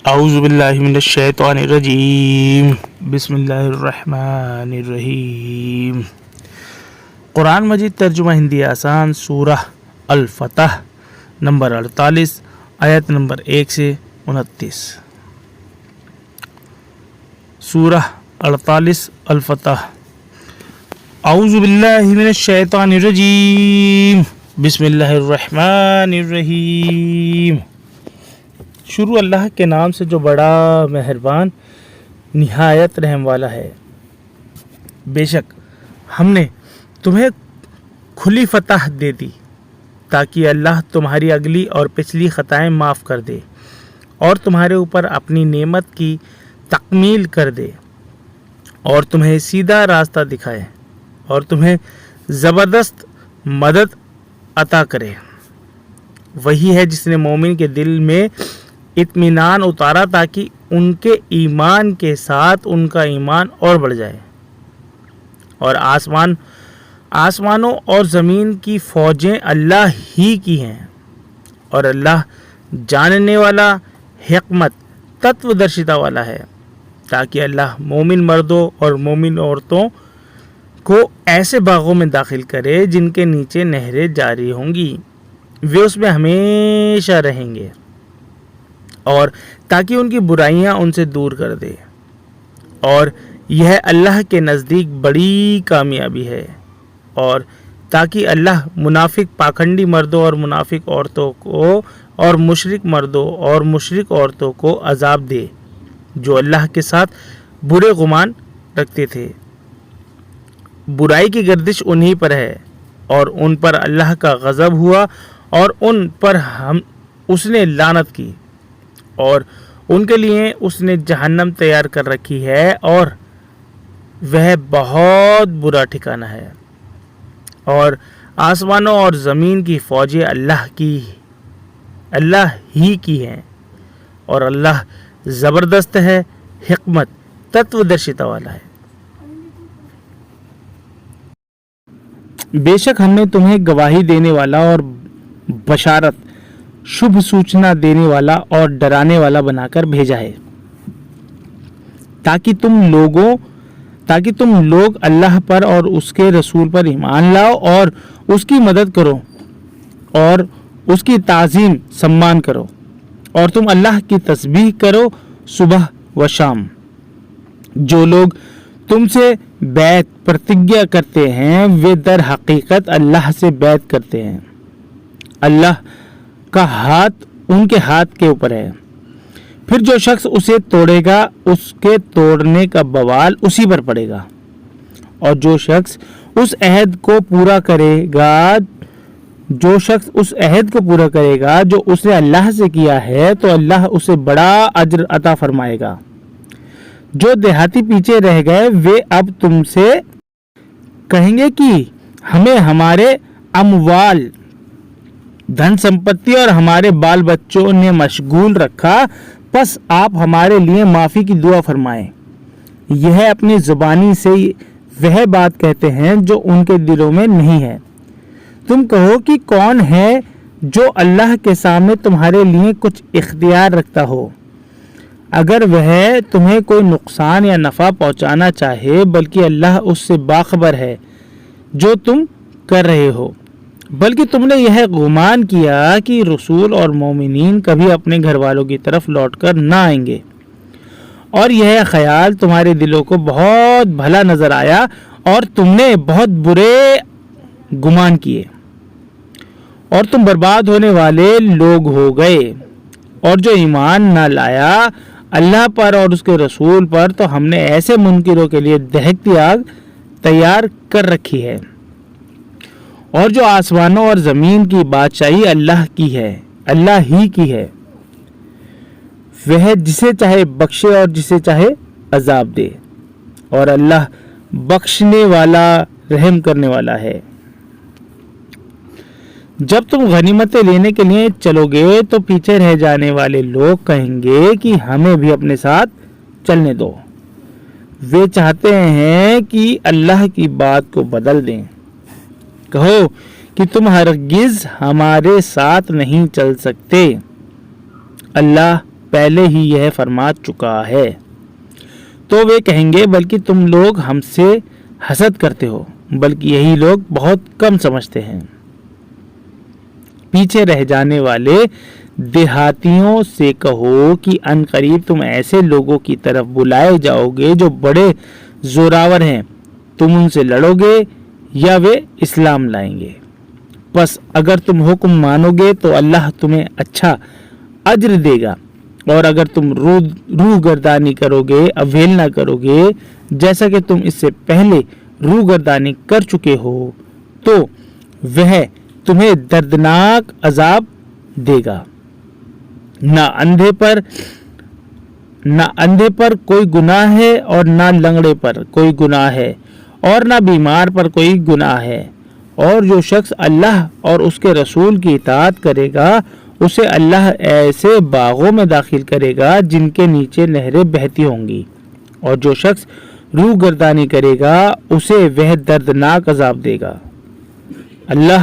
اعوذ باللہ من الشیطان الرجیم بسم اللہ الرحمن الرحیم۔ قرآن مجید ترجمہ ہندی آسان، سورہ الفتح نمبر 48 آیت نمبر 1 سے 29۔ سورہ 48 الفتح۔ اعوذ باللہ من الشیطان الرجیم بسم اللہ الرحمن الرحیم۔ شروع اللہ کے نام سے جو بڑا مہربان نہایت رحم والا ہے۔ بے شک ہم نے تمہیں کھلی فتح دے دی تاکہ اللہ تمہاری اگلی اور پچھلی خطائیں معاف کر دے اور تمہارے اوپر اپنی نعمت کی تکمیل کر دے اور تمہیں سیدھا راستہ دکھائے اور تمہیں زبردست مدد عطا کرے۔ وہی ہے جس نے مومن کے دل میں اطمینان اتارا تاکہ ان کے ایمان کے ساتھ ان کا ایمان اور بڑھ جائے، اور آسمانوں اور زمین کی فوجیں اللہ ہی کی ہیں، اور اللہ جاننے والا، حکمت، تتو درشتا والا ہے، تاکہ اللہ مومن مردوں اور مومن عورتوں کو ایسے باغوں میں داخل کرے جن کے نیچے نہریں جاری ہوں گی، وہ اس میں ہمیشہ رہیں گے، اور تاکہ ان کی برائیاں ان سے دور کر دے، اور یہ اللہ کے نزدیک بڑی کامیابی ہے، اور تاکہ اللہ منافق پاکھنڈی مردوں اور منافق عورتوں کو اور مشرک مردوں اور مشرک عورتوں کو عذاب دے جو اللہ کے ساتھ برے گمان رکھتے تھے۔ برائی کی گردش انہی پر ہے، اور ان پر اللہ کا غضب ہوا اور ان پر اس نے لعنت کی، اور ان کے لیے اس نے جہنم تیار کر رکھی ہے، اور وہ بہت برا ٹھکانہ ہے۔ اور آسمانوں اور زمین کی فوجیں اللہ ہی کی ہیں، اور اللہ زبردست ہے، حکمت، تتو درشتا والا ہے۔ بے شک ہم نے تمہیں گواہی دینے والا اور بشارت، شبھ سوچنا دینے والا اور ڈرانے والا بنا کر بھیجا ہے، تاکہ تم لوگ اللہ پر اور اس کے رسول پر ایمان لاؤ اور اس کی مدد کرو اور اس کی تعظیم سمان کرو، اور تم اللہ کی تسبیح کرو صبح و شام۔ جو لوگ تم سے بیعت پرتگیا کرتے ہیں وہ در حقیقت اللہ سے بیعت کرتے ہیں، اللہ کا ہاتھ ان کے ہاتھ کے اوپر ہے۔ پھر جو شخص اسے توڑے گا اس کے توڑنے کا بوال اسی پر پڑے گا، اور جو شخص اس عہد کو پورا کرے گا جو اس نے اللہ سے کیا ہے تو اللہ اسے بڑا اجر عطا فرمائے گا۔ جو دیہاتی پیچھے رہ گئے وہ اب تم سے کہیں گے کہ ہمیں ہمارے اموال، دھن سمپتی اور ہمارے بال بچوں نے مشغول رکھا، پس آپ ہمارے لیے معافی کی دعا فرمائیں۔ یہ اپنی زبانی سے وہ بات کہتے ہیں جو ان کے دلوں میں نہیں ہے۔ تم کہو کہ کون ہے جو اللہ کے سامنے تمہارے لیے کچھ اختیار رکھتا ہو، اگر وہ تمہیں کوئی نقصان یا نفع پہنچانا چاہے، بلکہ اللہ اس سے باخبر ہے جو تم کر رہے ہو۔ بلکہ تم نے یہ گمان کیا کہ رسول اور مومنین کبھی اپنے گھر والوں کی طرف لوٹ کر نہ آئیں گے، اور یہ خیال تمہارے دلوں کو بہت بھلا نظر آیا اور تم نے بہت برے گمان کیے، اور تم برباد ہونے والے لوگ ہو گئے۔ اور جو ایمان نہ لایا اللہ پر اور اس کے رسول پر، تو ہم نے ایسے منکروں کے لیے دہکتی آگ تیار کر رکھی ہے۔ اور جو آسمانوں اور زمین کی بادشاہی اللہ کی ہے، اللہ ہی کی ہے، وہ جسے چاہے بخشے اور جسے چاہے عذاب دے، اور اللہ بخشنے والا، رحم کرنے والا ہے۔ جب تم غنیمتیں لینے کے لیے چلو گے تو پیچھے رہ جانے والے لوگ کہیں گے کہ ہمیں بھی اپنے ساتھ چلنے دو۔ وہ چاہتے ہیں کہ اللہ کی بات کو بدل دیں۔ کہو کہ تم ہرگز ہمارے ساتھ نہیں چل سکتے، اللہ پہلے ہی یہ فرما چکا ہے۔ تو وہ کہیں گے بلکہ تم لوگ ہم سے حسد کرتے ہو، بلکہ یہی لوگ بہت کم سمجھتے ہیں۔ پیچھے رہ جانے والے دیہاتیوں سے کہو کہ ان قریب تم ایسے لوگوں کی طرف بلائے جاؤ گے جو بڑے زوراور ہیں، تم ان سے لڑو گے یا وہ اسلام لائیں گے۔ پس اگر تم حکم مانو گے تو اللہ تمہیں اچھا اجر دے گا، اور اگر تم روح گردانی کرو گے، اوہیلنا کرو گے جیسا کہ تم اس سے پہلے روح گردانی کر چکے ہو، تو وہ تمہیں دردناک عذاب دے گا۔ نہ اندھے پر کوئی گناہ ہے اور نہ لنگڑے پر کوئی گناہ ہے اور نہ بیمار پر کوئی گناہ ہے، اور جو شخص اللہ اور اس کے رسول کی اطاعت کرے گا اسے اللہ ایسے باغوں میں داخل کرے گا جن کے نیچے نہریں بہتی ہوں گی، اور جو شخص روح گردانی کرے گا اسے وہ دردناک عذاب دے گا۔ اللہ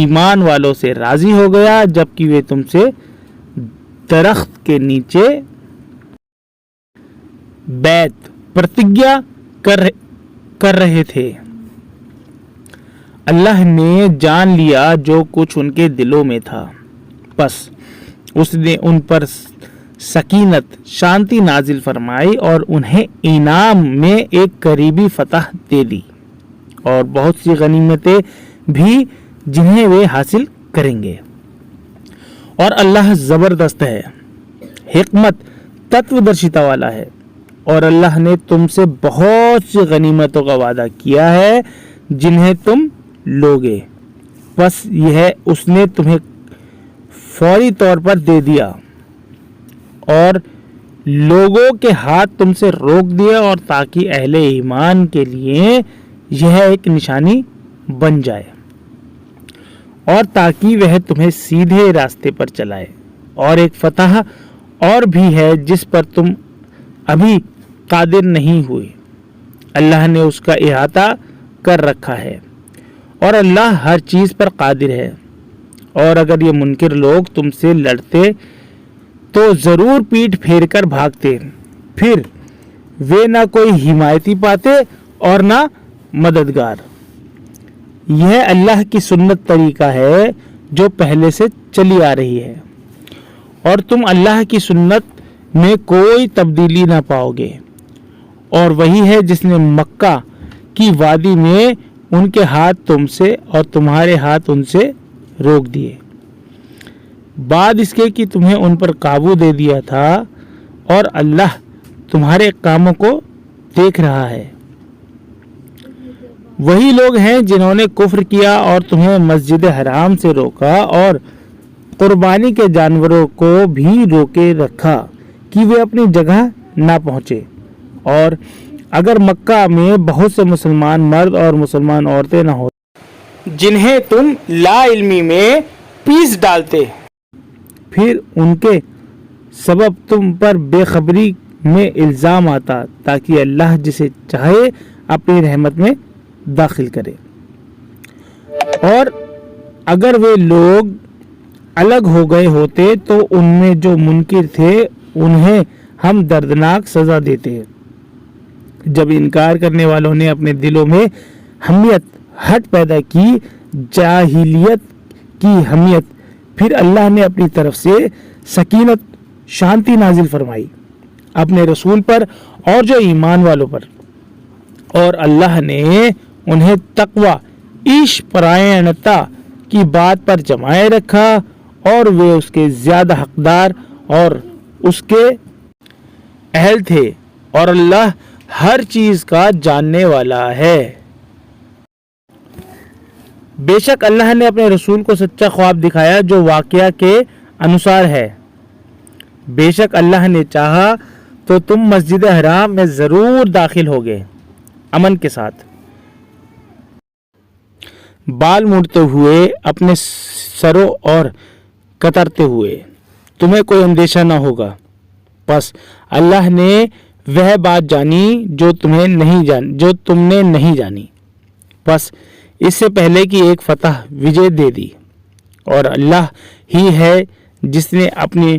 ایمان والوں سے راضی ہو گیا جبکہ وہ تم سے درخت کے نیچے بیعت پرتگیا کر رہے تھے۔ اللہ نے جان لیا جو کچھ ان کے دلوں میں تھا، پس اس نے ان پر سکینت شانتی نازل فرمائی اور انہیں انعام میں ایک قریبی فتح دے دی اور بہت سی غنیمتیں بھی جنہیں وہ حاصل کریں گے۔ اور اللہ زبردست ہے، حکمت تتو درشتا والا ہے، اور اللہ نے تم سے بہت سی غنیمتوں کا وعدہ کیا ہے جنہیں تم لوگے، بس یہ اس نے تمہیں فوری طور پر دے دیا اور لوگوں کے ہاتھ تم سے روک دیے، اور تاکہ اہل ایمان کے لیے یہ ایک نشانی بن جائے اور تاکہ وہ تمہیں سیدھے راستے پر چلائے۔ اور ایک فتح اور بھی ہے جس پر تم ابھی قادر نہیں ہوئے، اللہ نے اس کا احاطہ کر رکھا ہے، اور اللہ ہر چیز پر قادر ہے۔ اور اگر یہ منکر لوگ تم سے لڑتے تو ضرور پیٹھ پھیر کر بھاگتے، پھر وہ نہ کوئی حمایتی پاتے اور نہ مددگار۔ یہ اللہ کی سنت طریقہ ہے جو پہلے سے چلی آ رہی ہے، اور تم اللہ کی سنت میں کوئی تبدیلی نہ پاؤ گے۔ اور وہی ہے جس نے مکہ کی وادی میں ان کے ہاتھ تم سے اور تمہارے ہاتھ ان سے روک دیے، بعد اس کے کہ تمہیں ان پر قابو دے دیا تھا، اور اللہ تمہارے کاموں کو دیکھ رہا ہے۔ وہی لوگ ہیں جنہوں نے کفر کیا اور تمہیں مسجد حرام سے روکا اور قربانی کے جانوروں کو بھی روکے رکھا کہ وہ اپنی جگہ نہ پہنچے، اور اگر مکہ میں بہت سے مسلمان مرد اور مسلمان عورتیں نہ ہو جنہیں تم لا علمی میں پیس ڈالتے، پھر ان کے سبب تم پر بے خبری میں الزام آتا، تاکہ اللہ جسے چاہے اپنی رحمت میں داخل کرے۔ اور اگر وہ لوگ الگ ہو گئے ہوتے تو ان میں جو منکر تھے انہیں ہم دردناک سزا دیتے۔ جب انکار کرنے والوں نے اپنے دلوں میں حمیت ہٹ پیدا کی، جاہلیت کی حمیت، پھر اللہ نے اپنی طرف سے سکینت شانتی نازل فرمائی اپنے رسول پر اور جو ایمان والوں پر، اور اللہ نے انہیں تقوی عیش پرائنتا کی بات پر جمائے رکھا، اور وہ اس کے زیادہ حقدار اور اس کے اہل تھے، اور اللہ ہر چیز کا جاننے والا ہے۔ بے شک اللہ نے اپنے رسول کو سچا خواب دکھایا جو واقعہ کے انوسار ہے۔ بے شک اللہ نے چاہا تو تم مسجد حرام میں ضرور داخل ہوگے امن کے ساتھ، بال موڑتے ہوئے، اپنے سروں اور کترتے ہوئے، تمہیں کوئی اندیشہ نہ ہوگا۔ پس اللہ نے وہ بات جانی جو تم نے نہیں جانی، پس اس سے پہلے کہ ایک فتح وجے دے دی۔ اور اللہ ہی ہے جس نے اپنی